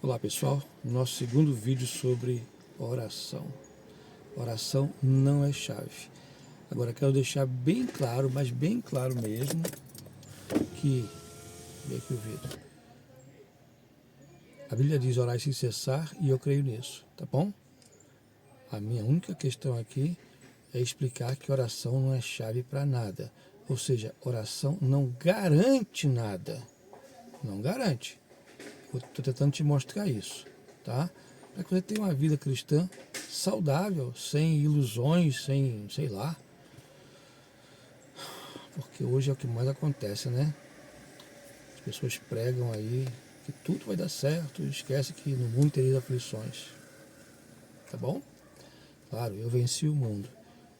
Olá pessoal, nosso segundo vídeo sobre oração. Oração não é chave. Agora quero deixar bem claro, mas bem claro mesmo, que vem aqui o vídeo. A Bíblia diz orar sem cessar e eu creio nisso, tá bom? A minha única questão aqui é explicar que oração não é chave para nada. Ou seja, oração não garante nada. Não garante. Estou tentando te mostrar isso, tá? Para que você tenha uma vida cristã saudável, sem ilusões, sem, sei lá. Porque hoje é o que mais acontece, né? As pessoas pregam aí que tudo vai dar certo e esquece que no mundo teria aflições. Tá bom? Claro, eu venci o mundo.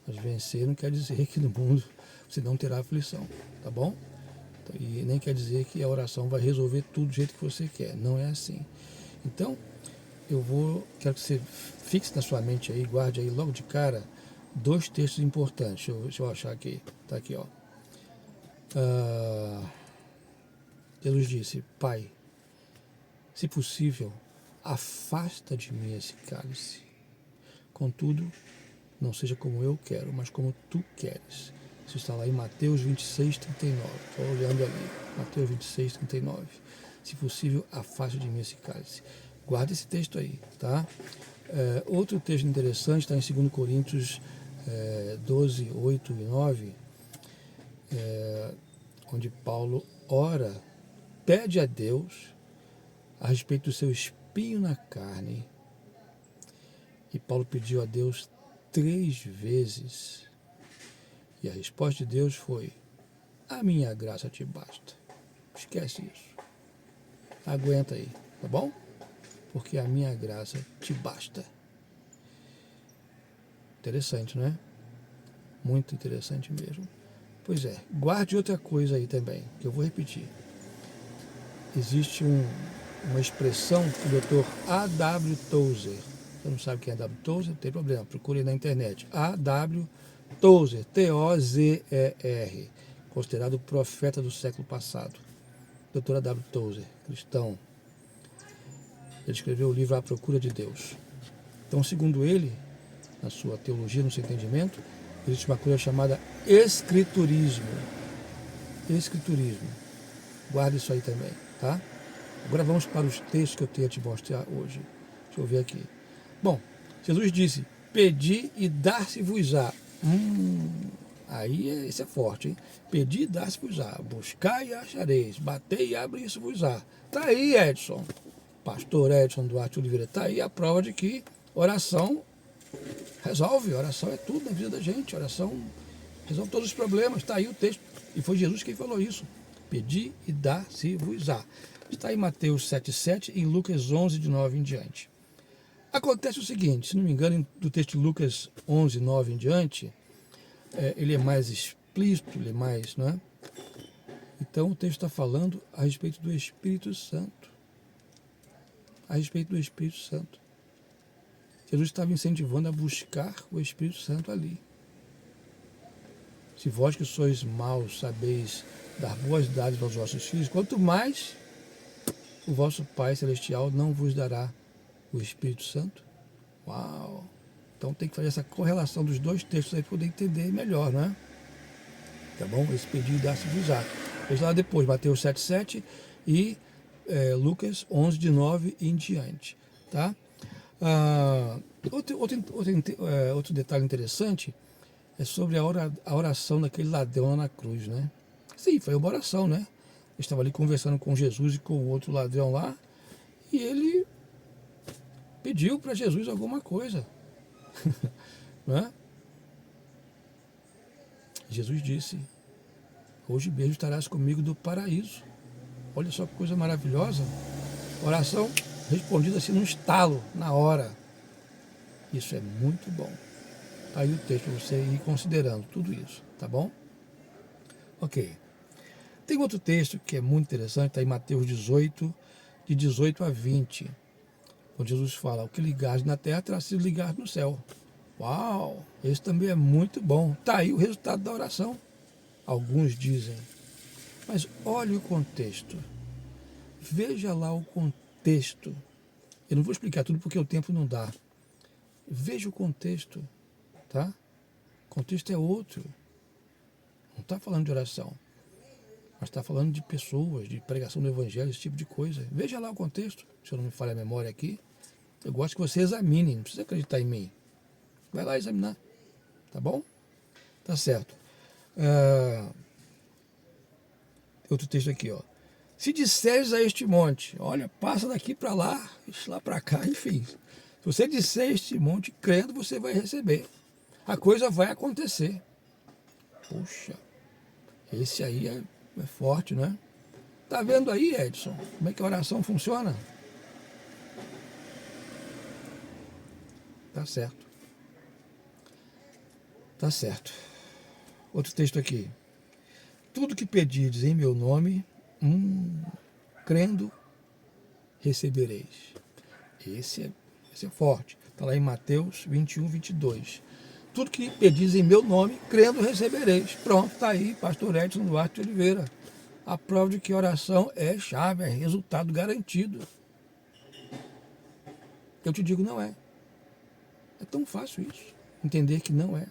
Mas vencer não quer dizer que no mundo você não terá aflição, tá bom? E nem quer dizer que a oração vai resolver tudo do jeito que você quer. Não é assim. Então, quero que você fixe na sua mente aí, guarde aí logo de cara dois textos importantes. Deixa eu achar aqui. Tá aqui, ó. Jesus disse: Pai, se possível, afasta de mim esse cálice. Contudo, não seja como eu quero, mas como tu queres. Isso está lá em Mateus 26, 39. Estou olhando ali. Mateus 26, 39. Se possível, afaste de mim esse cálice. Guarda esse texto aí, tá? Outro texto interessante está em 2 Coríntios 12, 8 e 9, onde Paulo ora, pede a Deus a respeito do seu espinho na carne. E Paulo pediu a Deus 3 vezes. E a resposta de Deus foi: a minha graça te basta. Esquece isso. Aguenta aí, tá bom? Porque a minha graça te basta. Interessante, né? Muito interessante mesmo. Pois é, guarde outra coisa aí também, que eu vou repetir. Existe uma expressão que o Dr. A.W. Tozer, você não sabe quem é A.W. Tozer? Não tem problema, procure na internet. A.W. Tozer, T-O-Z-E-R, considerado o profeta do século passado. Dr. A.W. Tozer, cristão. Ele escreveu o livro A Procura de Deus. Então, segundo ele, na sua teologia, no seu entendimento, existe uma coisa chamada escriturismo. Escriturismo. Guarde isso aí também, tá? Agora vamos para os textos que eu tenho a te mostrar hoje. Deixa eu ver aqui. Bom, Jesus disse: pedi e dar-se-vos-á. Aí isso é forte, hein? Pedi e dar-se-vos-á. Buscai e achareis. Batei e abri-se-vos-á. Tá aí, Edson. Pastor Edson Duarte Oliveira. Tá aí a prova de que oração resolve. Oração é tudo na vida da gente. Oração resolve todos os problemas. Tá aí o texto. E foi Jesus quem falou isso. Pedi e dar-se-vos-á. Está em Mateus 7,7 e em Lucas 11, de 9 em diante. Acontece o seguinte, se não me engano, do texto de Lucas 11, 9 em diante, ele é mais explícito, ele é mais, né? Então o texto está falando a respeito do Espírito Santo. A respeito do Espírito Santo. Jesus estava incentivando a buscar o Espírito Santo ali. Se vós que sois maus sabeis dar boas dádivas aos vossos filhos, quanto mais o vosso Pai Celestial não vos dará o Espírito Santo? Uau! Então tem que fazer essa correlação dos dois textos aí para poder entender melhor, não é? Tá bom? Esse pedido dá-se-vos-á. Veja lá depois, Mateus 7,7 e Lucas 11, de 9 em diante. Tá? Outro detalhe interessante é sobre a oração daquele ladrão lá na cruz, né? Sim, foi uma oração, né? Eu estava ali conversando com Jesus e com o outro ladrão lá, e ele pediu para Jesus alguma coisa. Né? Jesus disse: hoje mesmo estarás comigo no paraíso. Olha só que coisa maravilhosa. Oração respondida assim num estalo, na hora. Isso é muito bom. Tá aí o texto para você ir considerando tudo isso, tá bom? Ok. Tem outro texto que é muito interessante, está em Mateus 18, de 18 a 20, onde Jesus fala: o que ligares na terra terá sido ligado no céu. Uau! Esse também é muito bom. Está aí o resultado da oração. Alguns dizem. Mas olhe o contexto. Veja lá o contexto Eu não vou explicar tudo porque o tempo não dá. Veja o contexto, tá? O contexto é outro. Não está falando de oração, mas está falando de pessoas, de pregação do evangelho, esse tipo de coisa. Veja lá o contexto, se eu não me falha a memória aqui. Eu gosto que você examine, não precisa acreditar em mim. Vai lá examinar, tá bom? Tá certo. Outro texto aqui, ó. Se disseres a este monte, olha, passa daqui para lá para cá, enfim. Se você disser a este monte, crendo, você vai receber. A coisa vai acontecer. Puxa, esse aí é forte, né? Tá vendo aí, Edson, como é que a oração funciona? Tá certo. Tá certo. Outro texto aqui. Tudo que pedirdes em meu nome, crendo, recebereis. Esse é forte. Está lá em Mateus 21, 22. Tudo que pedis em meu nome, crendo, recebereis. Pronto, está aí, pastor Edson Duarte de Oliveira. A prova de que oração é chave, é resultado garantido. Eu te digo, não é. É tão fácil isso, entender que não é.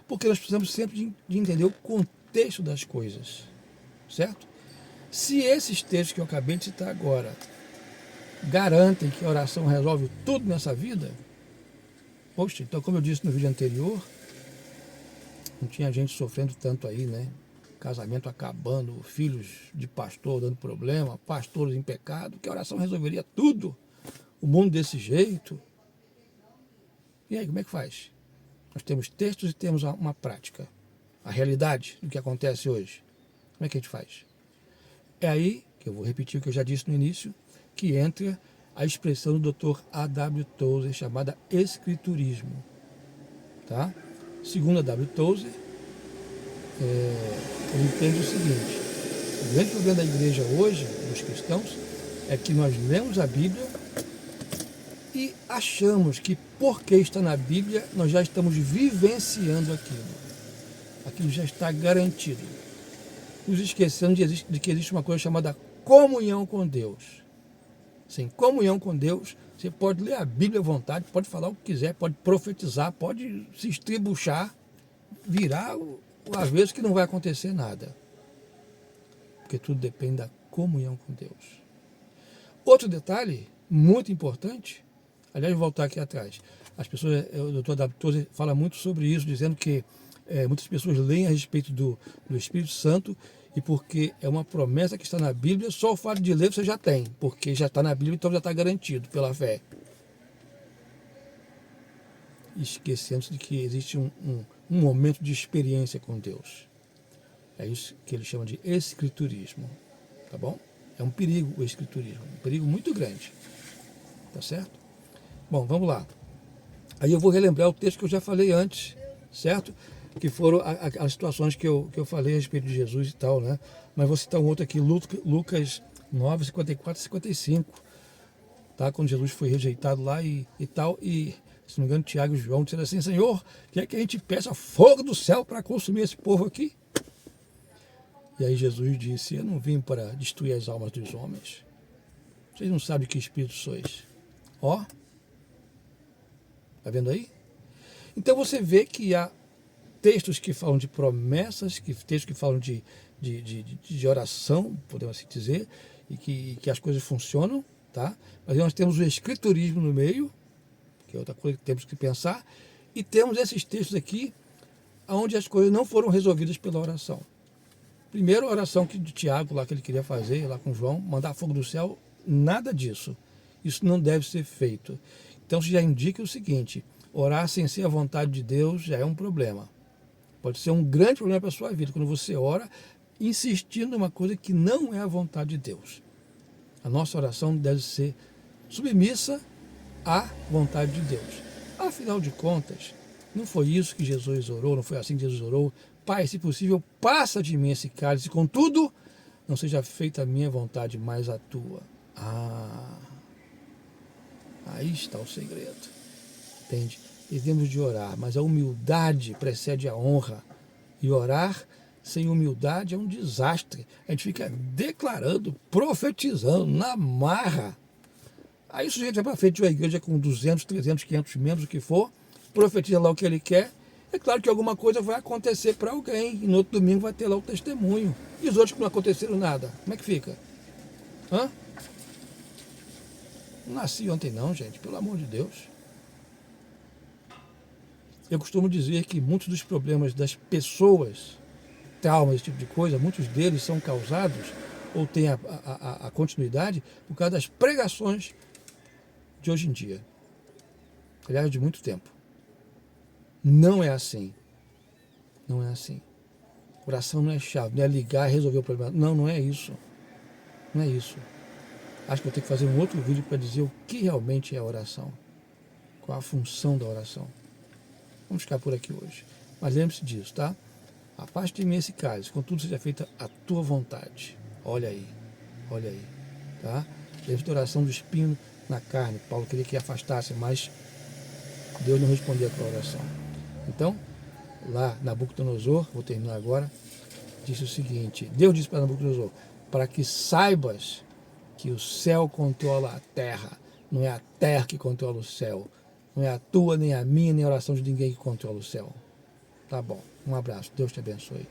Porque nós precisamos sempre de entender o contexto das coisas, certo? Se esses textos que eu acabei de citar agora garantem que a oração resolve tudo nessa vida, poxa, então como eu disse no vídeo anterior, não tinha gente sofrendo tanto aí, né? Casamento acabando, filhos de pastor dando problema, pastores em pecado, que a oração resolveria tudo, o mundo desse jeito. E aí, como é que faz? Nós temos textos e temos uma prática, a realidade do que acontece hoje. Como é que a gente faz? É aí, que eu vou repetir o que eu já disse no início, que entra a expressão do Dr. A.W. Tozer, chamada escriturismo. Tá? Segundo A.W. Tozer, ele entende o seguinte: o grande problema da igreja hoje, dos cristãos, é que nós lemos a Bíblia e achamos que porque está na Bíblia, nós já estamos vivenciando aquilo. Aquilo já está garantido. Nos esquecendo de que existe uma coisa chamada comunhão com Deus. Sem comunhão com Deus, você pode ler a Bíblia à vontade, pode falar o que quiser, pode profetizar, pode se estribuchar, virar o avesso que não vai acontecer nada. Porque tudo depende da comunhão com Deus. Outro detalhe muito importante, aliás, vou voltar aqui atrás. As pessoas, o Dr. W. Tozer fala muito sobre isso, dizendo que muitas pessoas leem a respeito do Espírito Santo e porque é uma promessa que está na Bíblia, só o fato de ler você já tem, porque já está na Bíblia, então já está garantido pela fé. Esquecendo-se de que existe um momento de experiência com Deus. É isso que ele chama de escriturismo. Tá bom? É um perigo o escriturismo, um perigo muito grande. Tá certo? Bom, vamos lá. Aí eu vou relembrar o texto que eu já falei antes, certo? Que foram as situações que eu falei a respeito de Jesus e tal, né? Mas vou citar um outro aqui, Lucas 9, 54 e 55, tá? Quando Jesus foi rejeitado lá e tal, e, se não me engano, Tiago e João disseram assim: Senhor, quer que a gente peça fogo do céu para consumir esse povo aqui? E aí Jesus disse: eu não vim para destruir as almas dos homens. Vocês não sabem que espírito sois. Ó, tá vendo aí? Então você vê que há textos que falam de promessas, textos que falam de oração, podemos assim dizer, e que as coisas funcionam, tá? Mas nós temos o escriturismo no meio, que é outra coisa que temos que pensar, e temos esses textos aqui, onde as coisas não foram resolvidas pela oração. Primeiro, a oração de Tiago, lá que ele queria fazer, lá com João, mandar fogo do céu, nada disso. Isso não deve ser feito. Então, isso já indica o seguinte: orar sem ser a vontade de Deus já é um problema. Pode ser um grande problema para a sua vida, quando você ora insistindo em uma coisa que não é a vontade de Deus. A nossa oração deve ser submissa à vontade de Deus. Afinal de contas, não foi isso que Jesus orou, não foi assim que Jesus orou. Pai, se possível, passa de mim esse cálice, contudo, não seja feita a minha vontade, mas a tua. Aí está o segredo. Entende? Devemos de orar, mas a humildade precede a honra. E orar sem humildade é um desastre. A gente fica declarando, profetizando, na marra. Aí o sujeito vai para frente de uma igreja com 200, 300, 500 membros, o que for, profetiza lá o que ele quer. É claro que alguma coisa vai acontecer para alguém, e no outro domingo vai ter lá o testemunho. E os outros que não aconteceram nada, como é que fica? Hã? Não nasci ontem não, gente, pelo amor de Deus. Eu costumo dizer que muitos dos problemas das pessoas, traumas, esse tipo de coisa, muitos deles são causados, ou têm a continuidade, por causa das pregações de hoje em dia. Aliás, de muito tempo. Não é assim. Não é assim. Oração não é chave, não é ligar e resolver o problema. Não, não é isso. Não é isso. Acho que eu tenho que fazer um outro vídeo para dizer o que realmente é a oração. Qual a função da oração. Vamos ficar por aqui hoje. Mas lembre-se disso, tá? Afaste de mim esse cálice, contudo seja feita a tua vontade. Olha aí, tá? Lembre-se da oração do espinho na carne. Paulo queria que afastasse, mas Deus não respondeu aquela oração. Então, lá Nabucodonosor, vou terminar agora, disse o seguinte: Deus disse para Nabucodonosor, para que saibas que o céu controla a terra, não é a terra que controla o céu, não é a tua, nem a minha, nem a oração de ninguém que controla o céu. Tá bom, um abraço, Deus te abençoe.